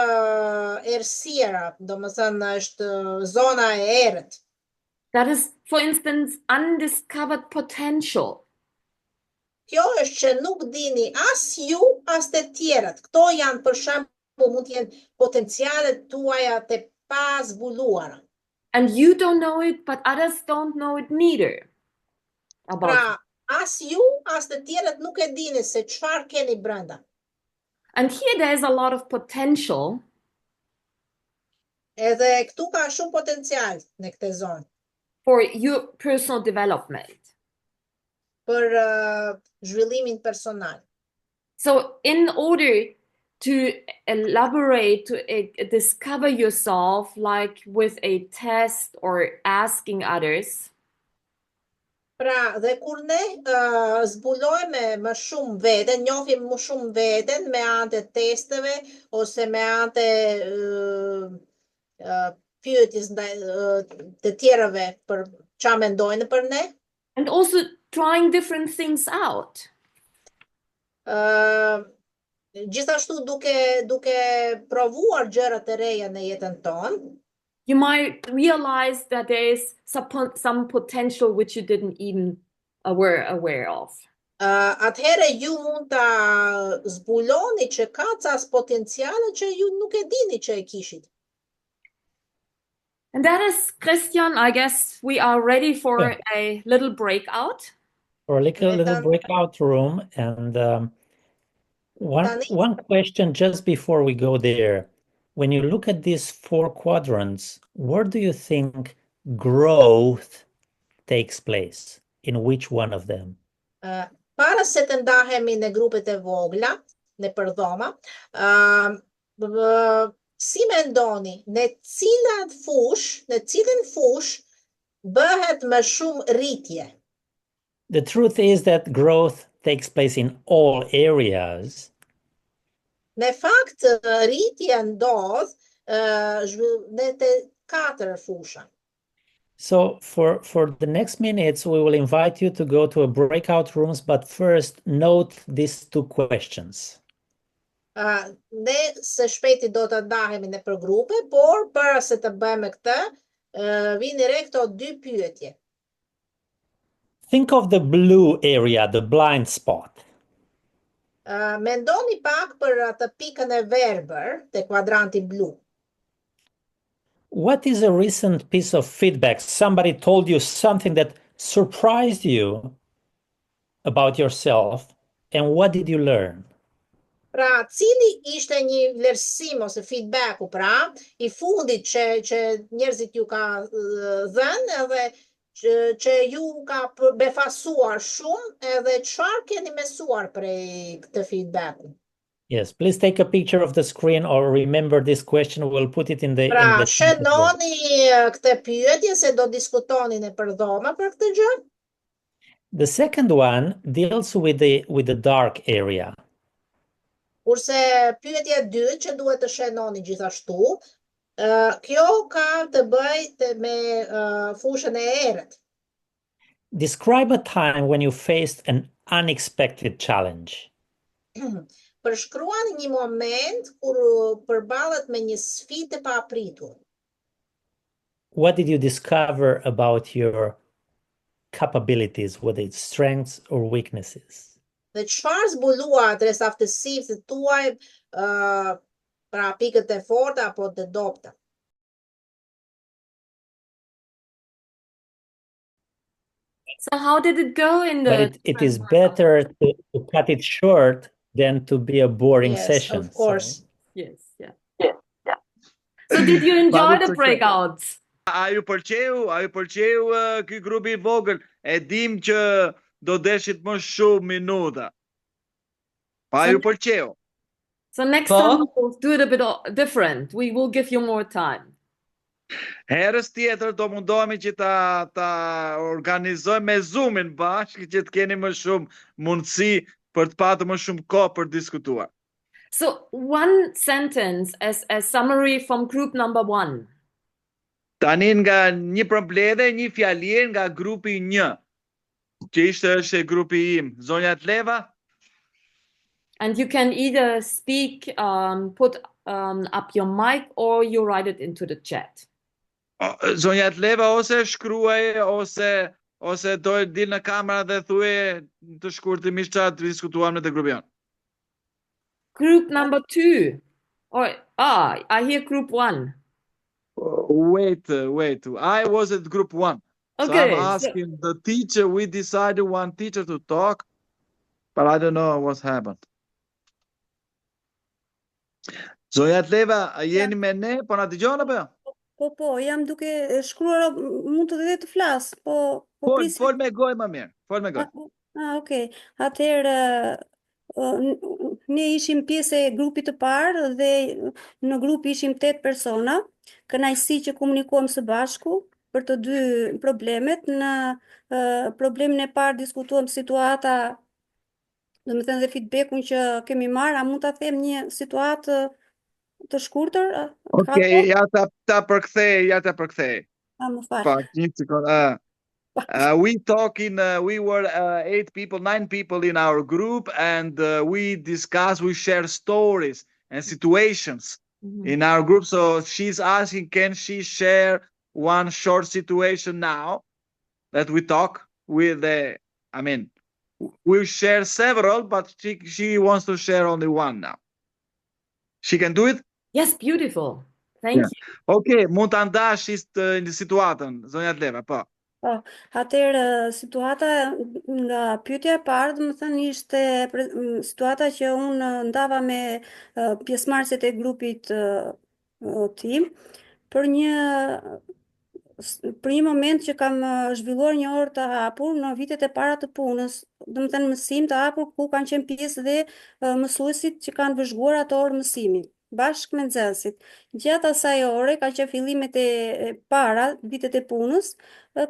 errësira, domethënë është zona e errët. That is, for instance, undiscovered potential. Kjo është që nuk dini as ju, as të tjerët. Këto janë për shembull mund të jenë potencialet tuaja të pazbuluara. And you don't know it, but others don't know it neither. Pra, as ju, as të tjerët nuk e dini se çfarë keni brenda. And here there is a lot of potential. Edhe këtu ka shumë potencial në këtë zonë For your personal development. për zhvillimin personal. So in order to elaborate, to discover yourself, like with a test or asking others, Pra, dhe kur ne zbulojme më shumë veten, njohim më shumë veten me anë të testeve ose me anë të pyetjes ndaj të tjerëve për çfarë mendojnë për ne, and also trying different things out. Gjithashtu duke provuar gjëra të reja në jetën tonë, You might realize that there is some potential which you didn't even were aware of. Atëherë ju mund ta zbuloni që ka ca potenciale që ju nuk e dini që e kishit. And that is, Christian, I guess we are ready for a little breakout. For a little breakout room. And one question just before we go there. When you look at these four quadrants, where do you think growth takes place? In which one of them? Para se të ndahemi në grupet e vogla, në përdhoma, si mendoni, në cilën fush bëhet më shumë rritje? The truth is that growth takes place in all areas. Në fakt, rritja ndodh në të katër fusha. So for the next minutes, we will invite you to go to a breakout rooms, but first note these two questions. Ne së shpejti do të ndahemi në për grupe, por para se të bëjmë këtë, vini re këto dy pyetje. Think of the blue area, the blind spot. Mendoni pak për atë pikën e verbër të kuadranti blu. What is a recent piece of feedback? Somebody told you something that surprised you about yourself, and what did you learn? Pra, cili ishte një vlerësim ose feedbacku, pra, i fundit që njerëzit ju ka dhënë edhe që ju ka befasuar shumë edhe çfarë keni mësuar prej këtë feedbacku? Yes, please take a picture of the screen or remember this question. We'll put it in the Pra, chat as well. shënoni këtë pyetje se do diskutoni në përdhoma për këtë gjë. The second one deals with the dark area. Kurse pyetja e dytë që duhet të shënoni gjithashtu, kjo ka të bëjë me fushën e errët. Describe a time when you faced an unexpected challenge. Përshkruani një moment kur përballet me një sfidë e paapritur. What did you discover about your capabilities, whether it's strengths or weaknesses? Dhe çfarë zbuluat rreth aftësive të tuaj, pra pikët e forta apo të dobta? So how did it go in But the it is better to cut it short than to be a boring Yes, session. of course. Yes, yeah. So did you enjoy the breakouts? A ju pëlqeu ky grupi I vogël? E dim që do deshit më shumë minuta. Pa ju pëlqeu? So next time we'll do it a bit different. We will give you more time. Herës tjetër do mundohemi që ta organizojmë me Zoomin bashkë që të keni më shumë mundësi për të patur më shumë kohë për diskutuar. So one sentence as a summary from group number 1. Tani nga një përmbledhje, një fjalie nga grupi 1, që është grupi im. Zonja Tleva? And you can either speak, put up your mic, or you write it into the chat. Zonja Tleva ose shkruaj ose do të dil në kamera dhe thuaj të shkurtimisht çfarë diskutuam në të grupi jon. Group number 2. I hear group 1. Wait. I was at group 1. Okay. So I'm asking the teacher, we decided one teacher to talk, but I don't know what's happened. Zonja Tleva, a jeni me ne? Po na dëgjon apo jo? Po, jam duke shkruar, mund të flas, po pris. Fol me gojë më mirë. Fol me gojë. Okay. Atëherë ne ishim pjesë e grupit të parë dhe në grup ishim 8 persona. Kënaqësi që komunikuam së bashku për të dy problemet. Në problemin e parë diskutuam situata, domethënë dhe feedbackun që kemi marrë, a mund ta them një situatë të shkurtër? Okay, ja ta përkthej. Më fal. Pak, një sekond. We were 9 people in our group, and we share stories and situations in our group. So she's asking, can she share one short situation now that we talk with we share several, but she wants to share only one now. She can do it? Yes, beautiful. Thank you. Okay, mund ta ndash në situatën, zonja Tleva, po. Atëherë situata nga pyetja e parë, domethënë ishte situata që unë ndava me pjesëmarrësit e grupit tim për një moment që kam zhvilluar një orë të hapur në vitet e para të punës, domethënë mësim të hapur ku kanë qenë pjesë dhe mësuesit që kanë vëzhguar ato orë mësimi. bashkë me nxënësit. Gjatë asaj ore, ka që fillimet e para, vitet e punës,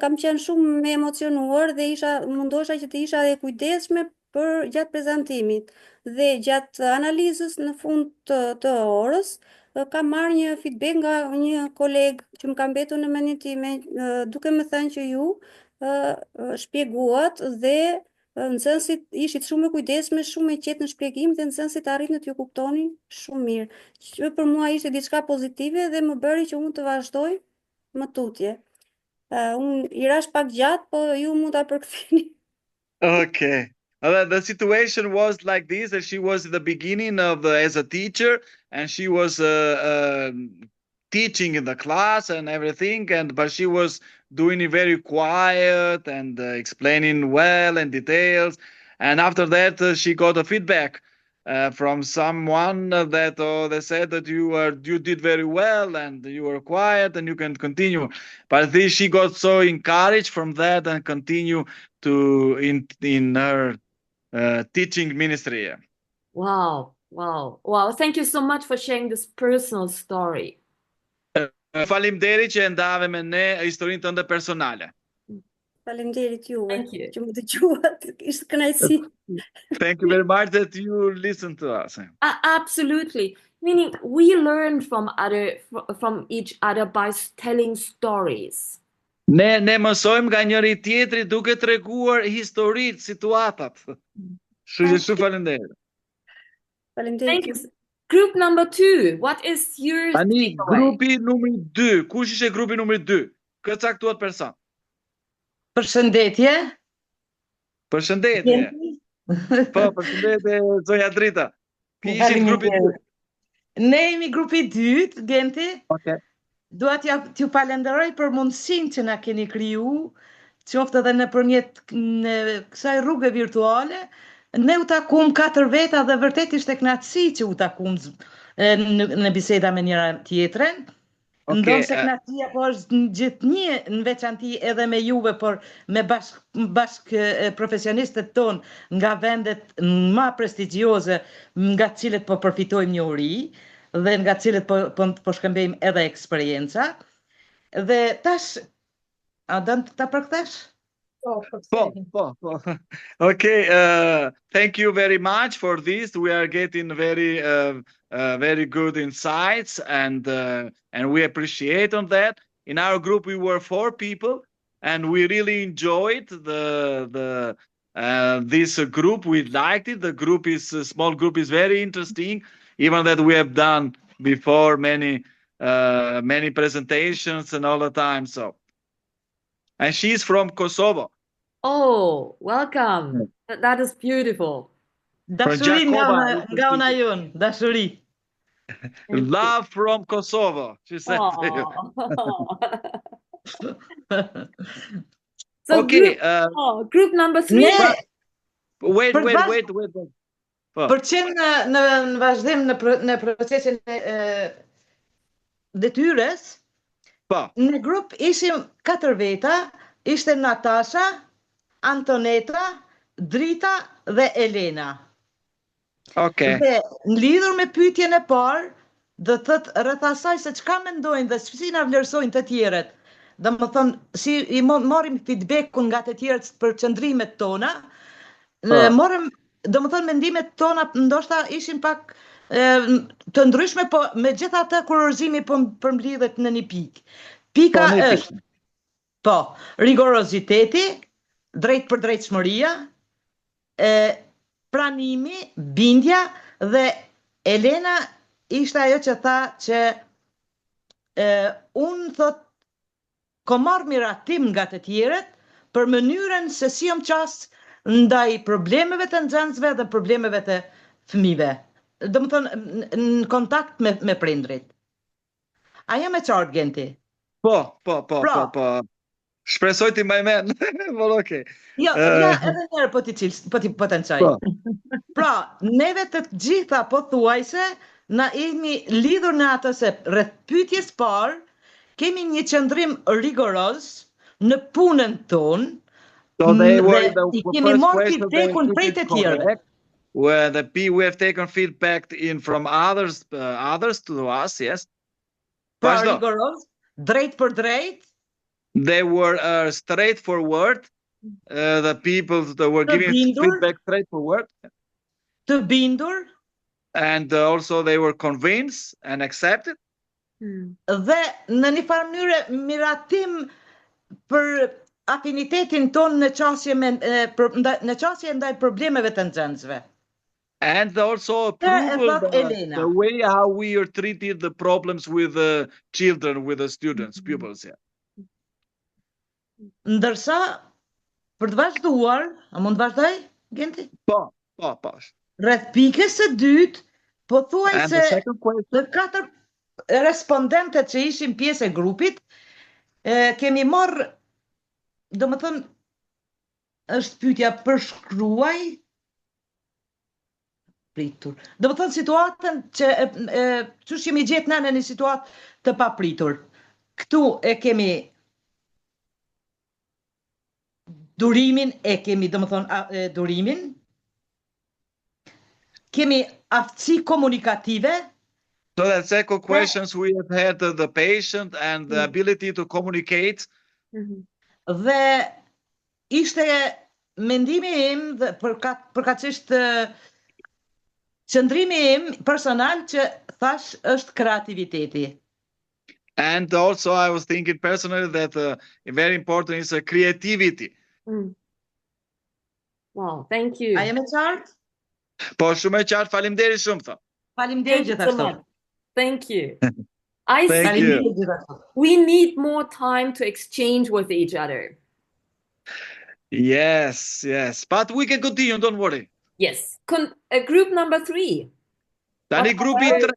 kam qenë shumë me emocionuar dhe mundosha që të isha dhe kujdesshme për gjatë prezantimit. Dhe gjatë analizës në fund të orës, kam marrë një feedback nga një koleg që më ka mbetur në mendjen time, duke më thënë që ju shpjeguat dhe nxënësit ishit shumë e kujdesshme, shumë e qetë në shpjegim dhe nxënësit arritën të ju kuptonin shumë mirë. Që për mua ishte diçka pozitive dhe më bëri që unë të vazhdoj më tutje. Unë i rash pak gjatë, po ju mund ta përktheni. Okay. The situation was like this, that she was at the beginning of as a teacher, and she was teaching in the class and everything, but she was doing it very quiet and explaining well in details. And after that, she got a feedback from someone that they said that you did very well and you were quiet and you can continue. But she got so encouraged from that and continue to in her teaching ministry. Wow, wow, wow. Thank you so much for sharing this personal story. Faleminderit që ndave me ne historinë tënde personale. Faleminderit juve Thank you. që më dëgjuat. Ishte kënaqësi. Thank you very much that you listened to us. Absolutely. Meaning we learn from each other by telling stories. Ne mësojmë nga njëri tjetri duke treguar historitë, situatat. Shumë faleminderit. Faleminderit. Thank you. Group number 2. What is your Tani takeaway? grupi numri 2. Kush ishte grupi numri 2? Kë caktuat person? Përshëndetje. Përshëndetje. Po, përshëndetje zonja Drita. Ki ishit grupi 2? Ne jemi grupi 2, Genti. Okay. Dua t'ju falenderoj për mundësinë që na keni kriju, qoftë edhe nëpërmjet kësaj rrugë virtuale. Ne u takuam 4 veta dhe vërtet ishte kënaqësi që u takuam në biseda me njëra tjetrën. Ndoshta kënaqësia po është gjithnjë në veçanti edhe me juve, por me bashk profesionistët tonë nga vendet më prestigjioze, nga të cilët po përfitojmë njohuri dhe nga të cilët po shkëmbejmë edhe eksperjenca. Dhe tash, a dën ta përkthesh? Po. Okay, thank you very much for this. We are getting very good insights, and we appreciate on that. In our group, we were 4 people, and we really enjoyed this group. We liked it. The group is a small group, is very interesting, even that we have done before many presentations and all the time. So. And she's from Kosovo. Oh, welcome. That is beautiful. Dashuri nga ona jon, dashuri. Love from Kosovo, she said. So okay, group number 3. Wait. Për qenë në vazhdim në procesin e detyrës, në grup ishim 4 veta, ishte Natasha, Antoneta, Drita dhe Elena. Okay. Dhe në lidhur me pyetjen e parë, do thot rreth asaj se çka mendojnë dhe si na vlerësojnë të tjerët. Domethënë, si I morrim feedback-un nga të tjerët për qëndrimet tona, morëm, domethënë mendimet tona ndoshta ishin pak të ndryshme, po megjithatë kurorëzimi po përmblidhet në një pikë. Pika është rigoroziteti, drejt për drejtshmëria, pranimi, bindja, dhe Elena ishte ajo që tha që unë thot ko marrë miratim nga të tjerët për mënyrën se si jam qas ndaj problemeve të nxënësve dhe problemeve të fëmijëve. Domethënë në kontakt me prindrit. A jam e qartë, Genti? Po. Shpresoj ti më men. Por okay. Jo, edhe njëherë po ti potencioj. Pra, neve të gjitha pothuajse na jemi lidhur në atë se rreth pyetjes parë kemi një qëndrim rigoroz në punën tonë. I kemi marrë feedback-un prej të tjerëve. where we have taken feedback in from others to us, yes. Pra Vazhdo. rigoroz, drejt për drejt, They were straightforward. The people that were Të giving bindur. feedback straightforward, të bindur and also they were convinced and accepted. dhe në një farë mënyrë miratim për afinitetin ton në qasje ndaj problemeve të nxënësve. And also approval the way how we are treated the problems with the children, with the students, pupils. Yeah. Ndërsa, për të vazhduar, a mund të vazhdoj, Genti? Po. Rreth pikës së dytë, po thuaj And se the second question, të 4 respondentet që ishin pjesë e grupit, kemi marrë, do më thënë, është pyetja përshkruaj, pritur. Do më thënë situatën që çush jemi gjetë në një situatë të papritur. Këtu e kemi durimin, durimin, kemi aftësi komunikative. so the second questions we have had the patient and the ability to communicate. Dhe ishte mendimi im dhe përkatësisht qëndrimi im personal që thash është kreativiteti. And also I was thinking personally that very important is creativity. Wow, thank you. A jemi qartë? Po shumë e qartë, faleminderit shumë tha. Faleminderit gjithashtu. Thank you. I Thank see you. we need more time to exchange with each other. Yes, but we can continue, don't worry. Yes. Group number 3. Tani grupi 3.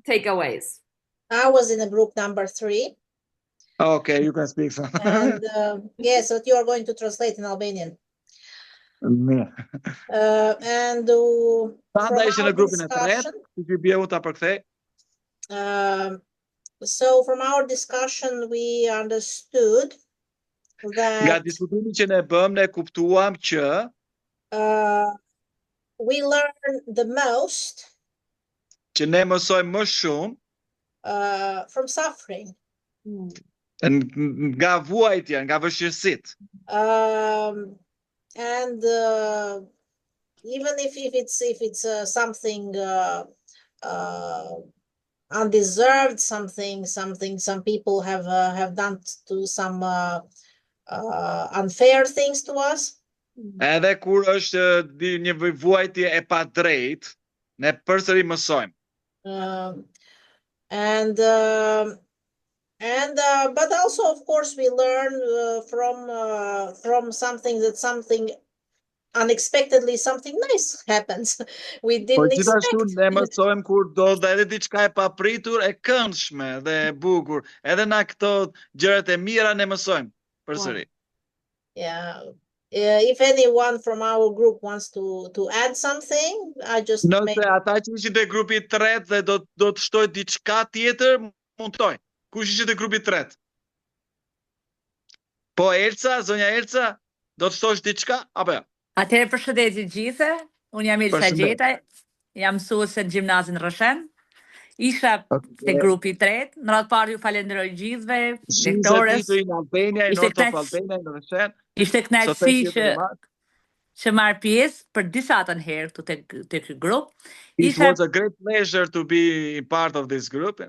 Takeaways. I was in a group number 3. Okay, you can speak. And yes, so you are going to translate in Albanian. And Tanda ishte në grupin e tretë, ti bie ta përkthej. So from our discussion we understood Nga that diskutimi që ne bëm, ne kuptuam që we learn the most ne mësojmë më shumë from suffering. Nga vuajtja, nga vështirësitë. And even if it's something undeserved, something some people have done to some unfair things to us. Edhe kur është një vuajtje e padrejtë, ne përsëri mësojmë. But also, of course, we learn from something unexpectedly, something nice happens. We didn't expect. Gjithashtu ne mësojmë kur do dhe edhe diçka e papritur, e këndshme dhe e bukur. Edhe na këto gjërat e mira ne mësojmë përsëri. Yeah. If anyone from our group wants to add something, I just Nëse ata që ishin te grupi 3 dhe do të shtoj diçka tjetër, mundoj. Kush ishte te grupi 3? Po Elca, zonja Elca, do të shtosh diçka apo jo? Atëherë përshëndetje gjithë. Unë jam Ilsa Gjeta, jam mësuese në gjimnazin Rrëshen. Isha te grupi 3. Në radhë parë ju falenderoj gjithëve, lektores. Ishte kënaqësi që marr pjesë për disa të herë këtu te ky grup. It was a great pleasure to be part of this group.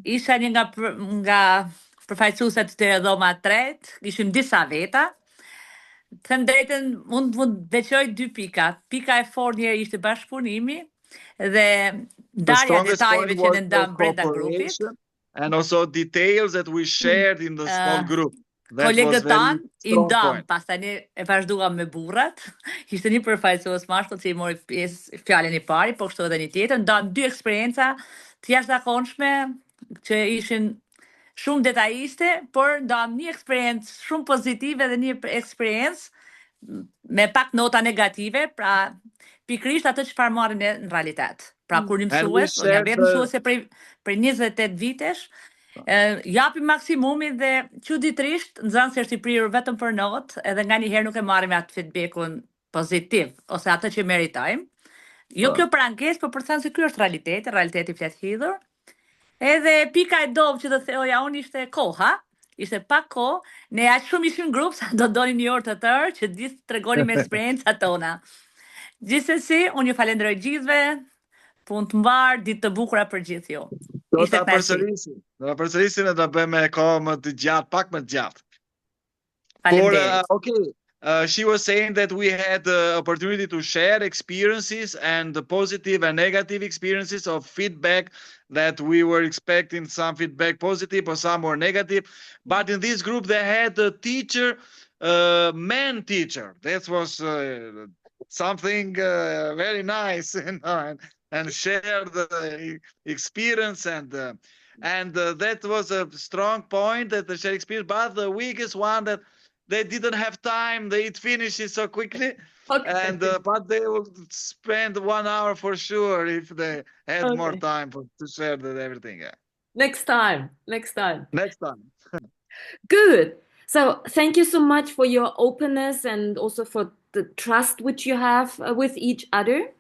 Isha një nga përfaqësuesit të dhoma 3, ishim disa veta. Të drejtën, mund veçoj 2 pika. Pika e fortë njëherë ishte bashkëpunimi dhe ndarja detajeve që ne ndam brenda grupit. And also details that we shared in the small group. Kolegët tanë i ndam, pastaj ne e vazhduam me burrat. Ishte një përfaqësues mashkull që i mori pjesë fjalën e parë, po kështu edhe një tjetër. Ndam 2 eksperienca të jashtëzakonshme që ishin shumë detajiste, por ndam një eksperiencë shumë pozitive dhe një eksperiencë me pak nota negative, pra pikërisht atë çfarë marrim ne në realitet. Pra kur një mësues, unë jam vetë mësuese për 28 vitesh, japi maksimumin dhe çuditërisht nxënësi është i prirur vetëm për notë, edhe nganjëherë nuk e marrim atë feedbackun pozitiv ose atë që meritojmë. Jo kjo për ankesë, por për të thënë se ky është realiteti flet hidhur. Edhe pika e dovë që do theoja unë ishte koha, ishte pak kohë, ne aq shumë ishim në grup sa do donim një orë të tërë që gjithë tregonim eksperiencat tona. Gjithsesi, unë ju falenderoj gjithëve, punë të mbar, ditë të bukura për gjithë ju. Do Ishte ta kënaqësi. përsërisim e ta bëjmë kohë më të gjatë, pak më të gjatë. Faleminderit. Okay. She was saying that we had the opportunity to share experiences and the positive and negative experiences of feedback that we were expecting some feedback positive or some more negative. But in this group, they had a teacher, man teacher. That was something very nice, you know, and share the experience and that was a strong point that the shared experience. But the weakest one that they didn't have time. It finishes so quickly, and but they will spend 1 hour for sure if they had more time to share everything. Yeah. Next time. Next time. Good. So thank you so much for your openness and also for the trust which you have with each other.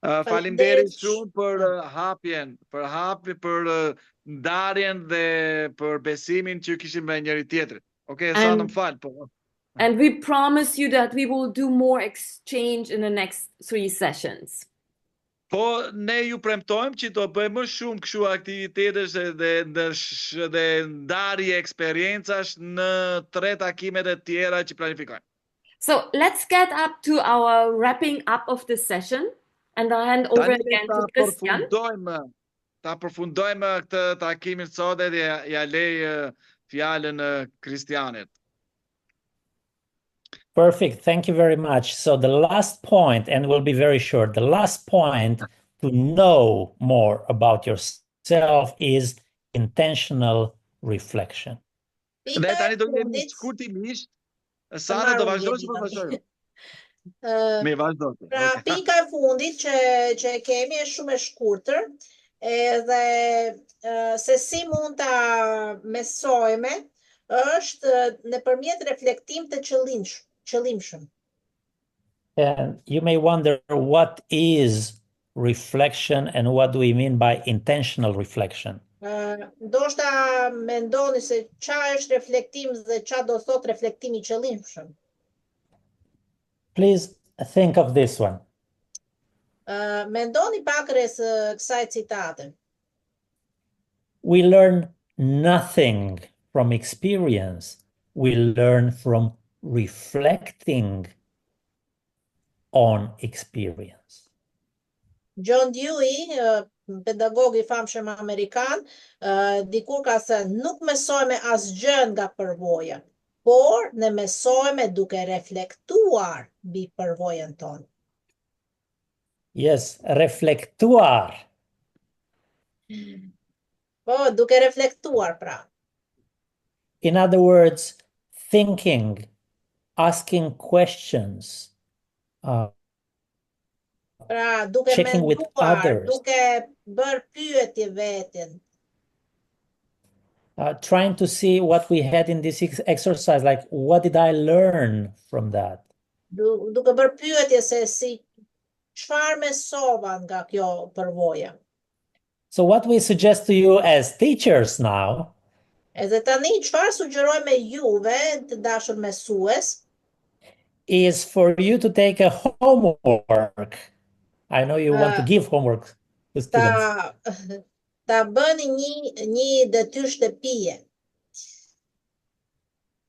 Faleminderit shumë për hapjen, për ndarjen dhe për besimin që kishim me njëri tjetrin. Okay, sa më fal, po. And we promise you that we will do more exchange in the next 3 sessions. Po ne ju premtojmë që do bëjmë më shumë kështu aktivitetesh dhe ndarje eksperiencash në 3 takimet e tjera që planifikojmë. So let's get up to our wrapping up of the session and I'll hand over again to Christian. Ta përfundojmë këtë takimin sot dhe ja lej fjalën Kristianit. Perfect. Thank you very much. So the last point, and we'll be very short, the last point to know more about yourself is intentional reflection. Dhe tani do jemi shkurtimisht, sa do vazhdojmë për vazhdojmë. Me vazhdo. Pra pika e fundit që kemi është shumë e shkurtër, edhe se si mund ta mesojmë është nëpërmjet reflektim të qëllimshëm. And you may wonder what is reflection and what do we mean by intentional reflection? Ndoshta mendoni se çfarë është reflektim dhe çfarë do thot reflektimi I qëllimshëm. Please think of this one. Mendoni pak rreth kësaj citate. We learn nothing from experience. We learn from reflecting on experience. John Dewey, pedagog I famshëm amerikan, dikur ka thënë, nuk mësojmë asgjë nga përvoja, por ne mësojmë duke reflektuar mbi përvojën tonë. Yes, reflektuar. Po, duke reflektuar pra. In other words, thinking, asking questions, pra, duke checking with others, duke bërë pyetje veten. Trying to see what we had in this exercise, like what did I learn from that? Duke bërë pyetje se si çfarë mësova nga kjo përvoja. So what we suggest to you as teachers now, edhe tani çfarë sugjerojmë juve të dashur mësues, is for you to take a homework. I know you want to give homework to students. Ta bëni një detyrë shtëpie.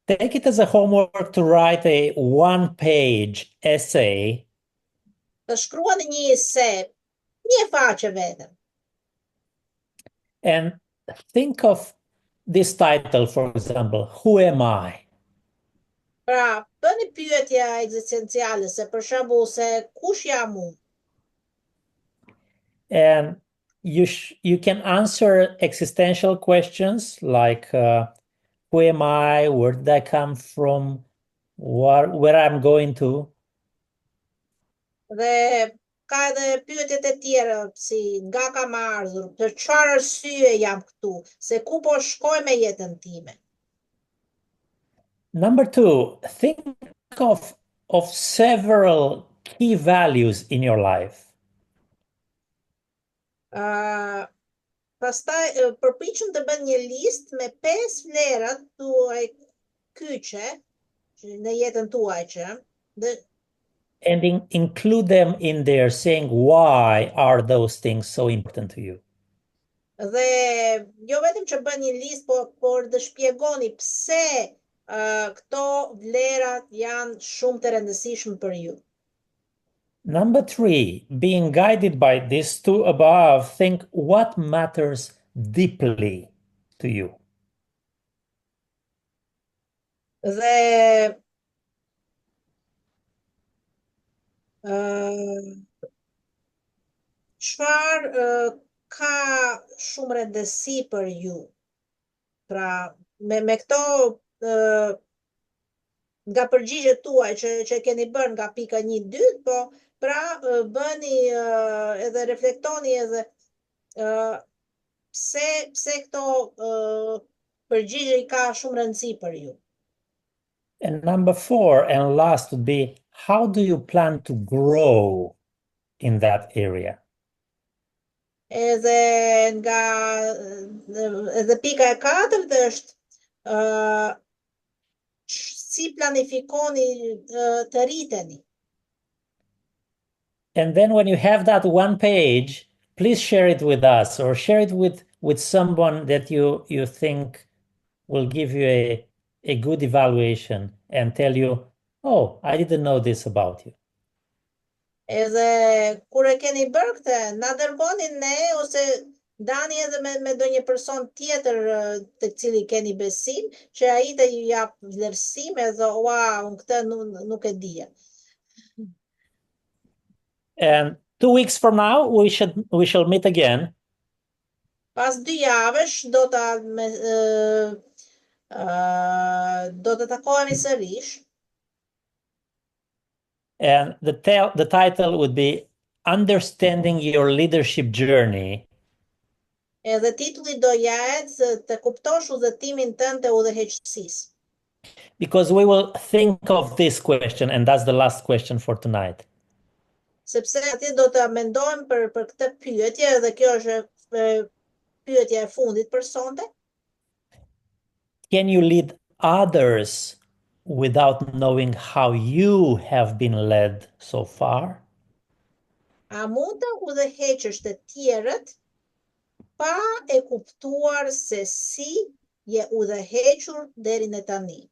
Take it as a homework to write a 1-page essay. Të shkruani një ese, një faqe vetëm. And think of this title, for example, Who am I? Pra, bëni pyetja ekzistenciale, se për shembull se kush jam unë? And you can answer existential questions like who am I, where did I come from, where I'm going to. Dhe ka edhe pyetjet e tjera, si nga kam ardhur, për çfarë arsye jam këtu, se ku po shkoj me jetën time. Number 2, think of several key values in your life. Pastaj përpiqem të bën një listë me 5 vlerat tuaj kyçe në jetën tuaj and include them in there, saying why are those things so important to you. Dhe jo vetëm që bën një listë, por të shpjegoni pse këto vlerat janë shumë të rëndësishme për ju. Number 3, being guided by these two above, think what matters deeply to you. Dhe çfarë ka shumë rëndësi për ju? Pra, me këto nga përgjigjet tuaj që keni bërë nga pika 1-2, po pra bëni edhe reflektoni edhe pse këto përgjigje I ka shumë rëndësi për ju. And number 4 and last would be, how do you plan to grow in that area? Edhe pika e 4 është si planifikoni të rriteni. And then when you have that one page, please share it with us or share it with someone that you think will give you a good evaluation and tell you, oh, I didn't know this about you. Edhe kur e keni bërë këtë, na dërgoni ne ose dani edhe me ndonjë person tjetër të cili keni besim, që ai të ju jap vlerësim edhe wow, këtë nuk e dija. And 2 weeks from now, we shall meet again. Pas 2 javësh do të takohemi sërish. And the title would be Understanding Your Leadership Journey. Edhe titulli do jetë të kuptosh udhëtimin tënd të udhëheqësisë. Because we will think of this question, and that's the last question for tonight. Sepse atje do të mendojmë për këtë pyetje dhe kjo është pyetja e fundit për sonte. Can you lead others without knowing how you have been led so far? A mund të udhëheqësh të tjerët pa e kuptuar se si je udhëhequr deri në tani?